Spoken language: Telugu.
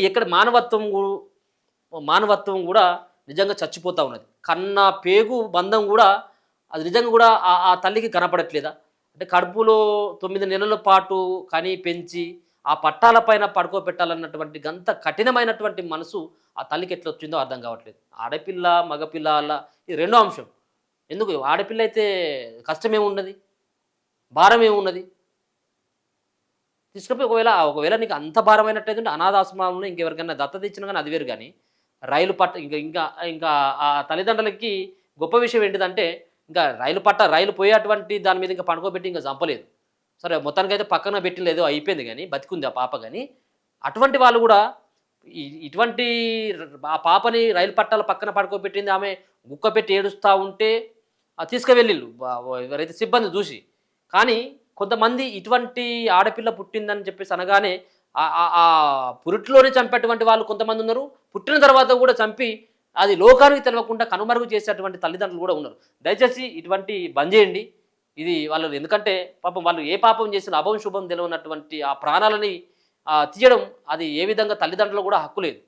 ఎక్కడ మానవత్వం కూడా నిజంగా చచ్చిపోతూ ఉన్నది. కన్న పేగు బంధం కూడా అది నిజంగా కూడా ఆ తల్లికి కనపడట్లేదా? అంటే కడుపులో 9 నెలల పాటు కని పెంచి ఆ పట్టాల పైన పడుకోబెట్టాలన్నటువంటి గంత కఠినమైనటువంటి మనసు ఆ తల్లికి ఎట్లొచ్చిందో అర్థం కావట్లేదు. ఆడపిల్ల, మగపిల్ల అలా ఇది రెండో అంశం. ఎందుకు ఆడపిల్ల అయితే కష్టమేమున్నది? భారమేమున్నది? తీసుకపోయి ఒకవేళ నీకు అంత భారమైనట్టయితుంటే అనాథాశ్రమంలో ఇంకెవరికైనా దత్తత ఇచ్చినా గాని అది వేరు గానీ, రైలు పట్ట ఇంకా ఇంకా ఇంకా ఆ తల్లిదండ్రులకి గొప్ప విషయం ఏంటిదంటే, ఇంకా రైలు పోయేటువంటి దాని మీద ఇంకా పడుకోబెట్టి ఇంక చంపలేదు. సరే మొత్తానికైతే పక్కన పెట్టిండ్రు ఏదో అయిపోయింది గానీ, బతికుంది ఆ పాప గానీ, అటువంటి వాళ్ళు గూడా ఇటువంటి ఆ పాపని రైలు పట్టాల పక్కన పడుకోబెట్టింది ఆమె గుక్కపెట్టి ఏడుస్తా ఉంటే తీసుకువెళ్ళిళ్ళు ఎవరైతే సిబ్బంది జూసి. కానీ కొంతమంది ఇటువంటి ఆడపిల్ల పుట్టిందని చెప్పేసి అనగానే పురిట్లోనే చంపేటువంటి వాళ్ళు కొంతమందున్నారు. పుట్టిన తర్వాత గూడా చంపి అది లోకానికి తెలవకుండా కనుమరుగు చేసేటువంటి తల్లిదండ్రులు గూడా ఉన్నారు. దయచేసి ఇటువంటి బంద్ జేయండి. ఇది వాళ్ళు ఎందుకంటే పాపం వాళ్ళు ఏ పాపం చేసినా అభం శుభం తెలవనటువంటి ఆ ప్రాణాలని తీయడం అది ఏ విధంగా తల్లిదండ్రులకు గూడా హక్కు లేదు.